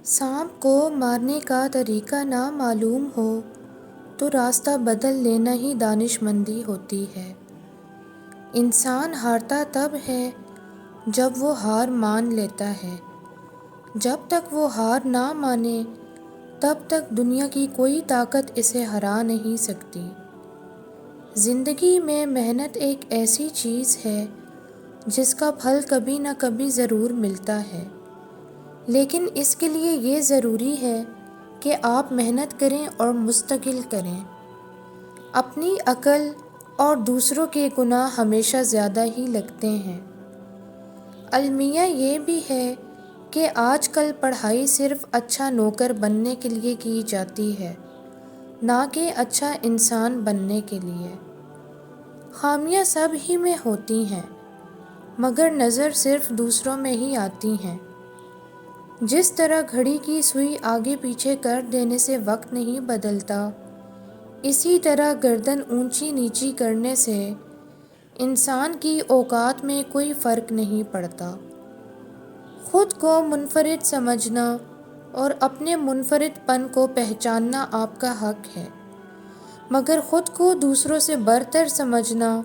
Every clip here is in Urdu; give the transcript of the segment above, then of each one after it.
سانپ کو مارنے کا طریقہ نہ معلوم ہو تو راستہ بدل لینا ہی دانش مندی ہوتی ہے۔ انسان ہارتا تب ہے جب وہ ہار مان لیتا ہے۔ جب تک وہ ہار نہ مانے تب تک دنیا کی کوئی طاقت اسے ہرا نہیں سکتی۔ زندگی میں محنت ایک ایسی چیز ہے جس کا پھل کبھی نہ کبھی ضرور ملتا ہے، لیکن اس کے لیے یہ ضروری ہے کہ آپ محنت کریں اور مستقل کریں۔ اپنی عقل اور دوسروں کے گناہ ہمیشہ زیادہ ہی لگتے ہیں۔ المیہ یہ بھی ہے کہ آج کل پڑھائی صرف اچھا نوکر بننے کے لیے کی جاتی ہے، نہ کہ اچھا انسان بننے کے لیے۔ خامیاں سب ہی میں ہوتی ہیں، مگر نظر صرف دوسروں میں ہی آتی ہیں۔ جس طرح گھڑی کی سوئی آگے پیچھے کر دینے سے وقت نہیں بدلتا، اسی طرح گردن اونچی نیچی کرنے سے انسان کی اوقات میں کوئی فرق نہیں پڑتا۔ خود کو منفرد سمجھنا اور اپنے منفرد پن کو پہچاننا آپ کا حق ہے، مگر خود کو دوسروں سے برتر سمجھنا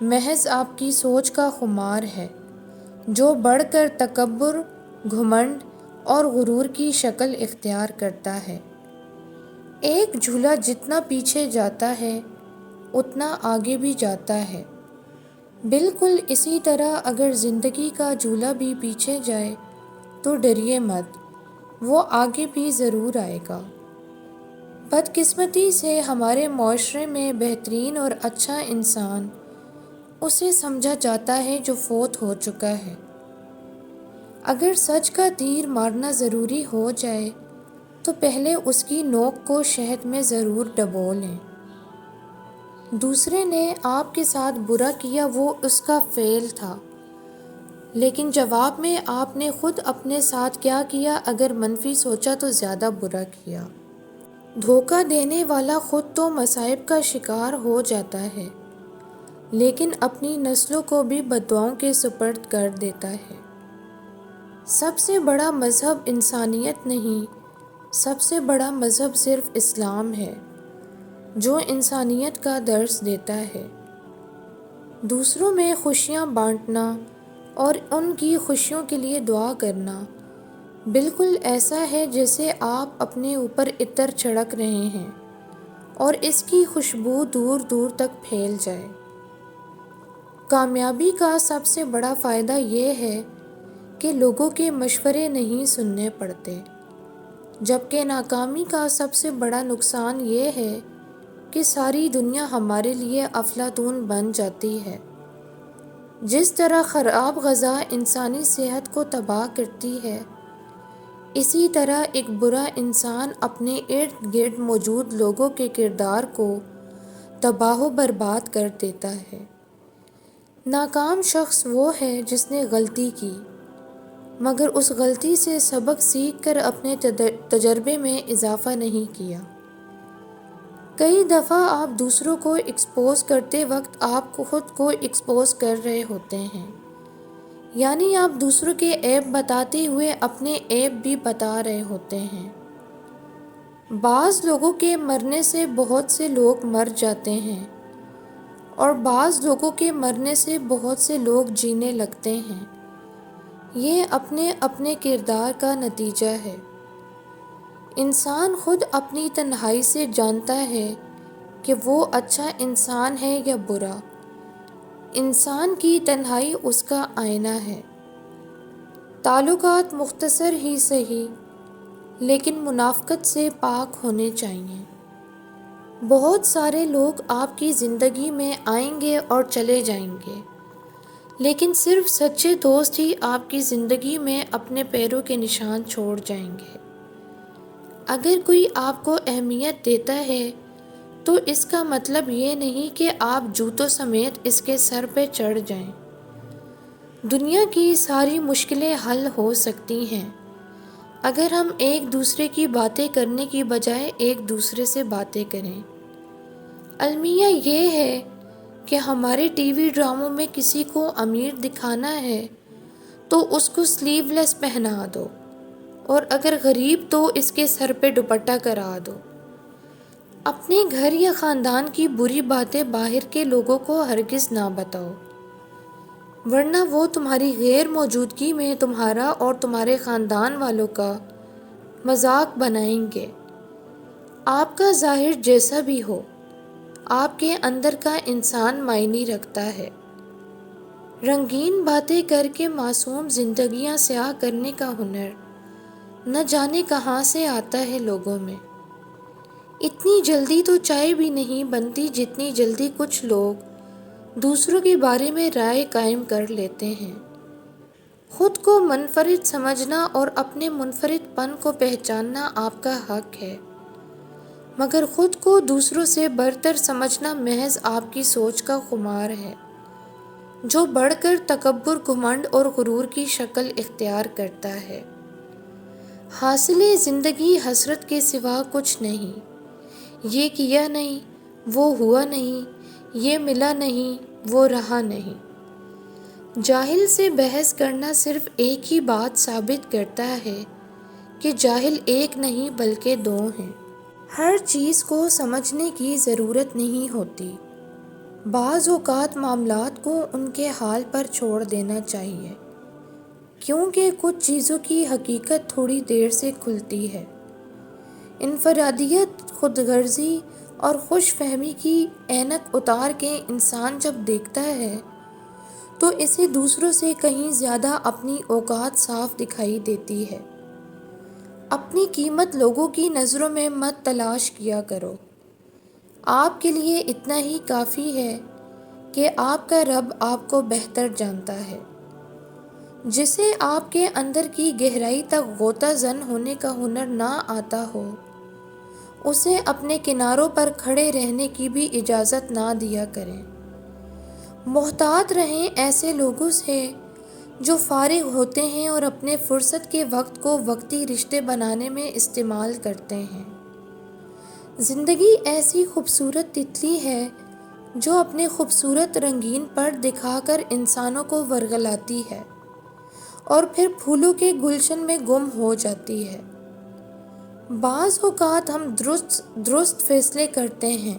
محض آپ کی سوچ کا خمار ہے، جو بڑھ کر تکبر، گھمنڈ اور غرور کی شکل اختیار کرتا ہے۔ ایک جھولا جتنا پیچھے جاتا ہے اتنا آگے بھی جاتا ہے۔ بالکل اسی طرح اگر زندگی کا جھولا بھی پیچھے جائے تو ڈریے مت، وہ آگے بھی ضرور آئے گا۔ بدقسمتی سے ہمارے معاشرے میں بہترین اور اچھا انسان اسے سمجھا جاتا ہے جو فوت ہو چکا ہے۔ اگر سچ کا تیر مارنا ضروری ہو جائے تو پہلے اس کی نوک کو شہد میں ضرور ڈبو لیں۔ دوسرے نے آپ کے ساتھ برا کیا، وہ اس کا فعل تھا، لیکن جواب میں آپ نے خود اپنے ساتھ کیا کیا؟ اگر منفی سوچا تو زیادہ برا کیا۔ دھوکہ دینے والا خود تو مصائب کا شکار ہو جاتا ہے، لیکن اپنی نسلوں کو بھی بددعاؤں کے سپرد کر دیتا ہے۔ سب سے بڑا مذہب انسانیت نہیں، سب سے بڑا مذہب صرف اسلام ہے، جو انسانیت کا درس دیتا ہے۔ دوسروں میں خوشیاں بانٹنا اور ان کی خوشیوں کے لیے دعا کرنا بالکل ایسا ہے جیسے آپ اپنے اوپر عطر چھڑک رہے ہیں اور اس کی خوشبو دور دور تک پھیل جائے۔ کامیابی کا سب سے بڑا فائدہ یہ ہے کہ لوگوں کے مشورے نہیں سننے پڑتے، جبکہ ناکامی کا سب سے بڑا نقصان یہ ہے کہ ساری دنیا ہمارے لیے افلاطون بن جاتی ہے۔ جس طرح خراب غذا انسانی صحت کو تباہ کرتی ہے، اسی طرح ایک برا انسان اپنے ارد گرد موجود لوگوں کے کردار کو تباہ و برباد کر دیتا ہے۔ ناکام شخص وہ ہے جس نے غلطی کی مگر اس غلطی سے سبق سیکھ کر اپنے تجربے میں اضافہ نہیں کیا۔ کئی دفعہ آپ دوسروں کو ایکسپوز کرتے وقت آپ خود کو ایکسپوز کر رہے ہوتے ہیں، یعنی آپ دوسروں کے عیب بتاتے ہوئے اپنے عیب بھی بتا رہے ہوتے ہیں۔ بعض لوگوں کے مرنے سے بہت سے لوگ مر جاتے ہیں اور بعض لوگوں کے مرنے سے بہت سے لوگ جینے لگتے ہیں۔ یہ اپنے اپنے کردار کا نتیجہ ہے۔ انسان خود اپنی تنہائی سے جانتا ہے کہ وہ اچھا انسان ہے یا برا۔ انسان کی تنہائی اس کا آئینہ ہے۔ تعلقات مختصر ہی سہی لیکن منافقت سے پاک ہونے چاہیے۔ بہت سارے لوگ آپ کی زندگی میں آئیں گے اور چلے جائیں گے، لیکن صرف سچے دوست ہی آپ کی زندگی میں اپنے پیروں کے نشان چھوڑ جائیں گے۔ اگر کوئی آپ کو اہمیت دیتا ہے تو اس کا مطلب یہ نہیں کہ آپ جوتوں سمیت اس کے سر پہ چڑھ جائیں۔ دنیا کی ساری مشکلیں حل ہو سکتی ہیں اگر ہم ایک دوسرے کی باتیں کرنے کی بجائے ایک دوسرے سے باتیں کریں۔ المیہ یہ ہے کہ ہمارے ٹی وی ڈراموں میں کسی کو امیر دکھانا ہے تو اس کو سلیو لیس پہنا دو، اور اگر غریب تو اس کے سر پہ دوپٹہ کرا دو۔ اپنے گھر یا خاندان کی بری باتیں باہر کے لوگوں کو ہرگز نہ بتاؤ، ورنہ وہ تمہاری غیر موجودگی میں تمہارا اور تمہارے خاندان والوں کا مذاق بنائیں گے۔ آپ کا ظاہر جیسا بھی ہو، آپ کے اندر کا انسان معنی رکھتا ہے۔ رنگین باتیں کر کے معصوم زندگیاں سیاہ کرنے کا ہنر نہ جانے کہاں سے آتا ہے لوگوں میں۔ اتنی جلدی تو چائے بھی نہیں بنتی جتنی جلدی کچھ لوگ دوسروں کے بارے میں رائے قائم کر لیتے ہیں۔ خود کو منفرد سمجھنا اور اپنے منفرد پن کو پہچاننا آپ کا حق ہے، مگر خود کو دوسروں سے برتر سمجھنا محض آپ کی سوچ کا خمار ہے، جو بڑھ کر تکبر، گھمنڈ اور غرور کی شکل اختیار کرتا ہے۔ حاصل زندگی حسرت کے سوا کچھ نہیں۔ یہ کیا نہیں، وہ ہوا نہیں، یہ ملا نہیں، وہ رہا نہیں۔ جاہل سے بحث کرنا صرف ایک ہی بات ثابت کرتا ہے کہ جاہل ایک نہیں بلکہ دو ہیں۔ ہر چیز کو سمجھنے کی ضرورت نہیں ہوتی۔ بعض اوقات معاملات کو ان کے حال پر چھوڑ دینا چاہیے، کیونکہ کچھ چیزوں کی حقیقت تھوڑی دیر سے کھلتی ہے۔ انفرادیت، خود غرضی اور خوش فہمی کی اینک اتار کے انسان جب دیکھتا ہے تو اسے دوسروں سے کہیں زیادہ اپنی اوقات صاف دکھائی دیتی ہے۔ اپنی قیمت لوگوں کی نظروں میں مت تلاش کیا کرو۔ آپ کے لیے اتنا ہی کافی ہے کہ آپ کا رب آپ کو بہتر جانتا ہے۔ جسے آپ کے اندر کی گہرائی تک غوطہ زن ہونے کا ہنر نہ آتا ہو، اسے اپنے کناروں پر کھڑے رہنے کی بھی اجازت نہ دیا کریں۔ محتاط رہیں ایسے لوگوں سے جو فارغ ہوتے ہیں اور اپنے فرصت کے وقت کو وقتی رشتے بنانے میں استعمال کرتے ہیں۔ زندگی ایسی خوبصورت تتلی ہے جو اپنے خوبصورت رنگین پر دکھا کر انسانوں کو ورغلاتی ہے اور پھر پھولوں کے گلشن میں گم ہو جاتی ہے۔ بعض اوقات ہم درست فیصلے کرتے ہیں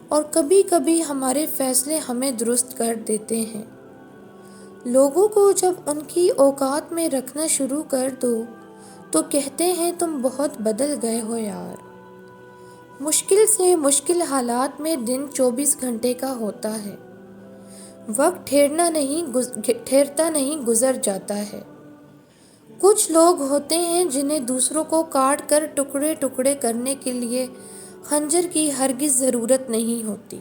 اور کبھی کبھی ہمارے فیصلے ہمیں درست کر دیتے ہیں۔ لوگوں کو جب ان کی اوقات میں رکھنا شروع کر دو تو کہتے ہیں تم بہت بدل گئے ہو یار۔ مشکل سے مشکل حالات میں دن 24 گھنٹے کا ہوتا ہے۔ وقت ٹھہرتا نہیں، گزر جاتا ہے۔ کچھ لوگ ہوتے ہیں جنہیں دوسروں کو کاٹ کر ٹکڑے ٹکڑے کرنے کے لیے خنجر کی ہرگز ضرورت نہیں ہوتی۔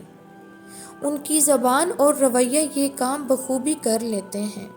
ان کی زبان اور رویہ یہ کام بخوبی کر لیتے ہیں۔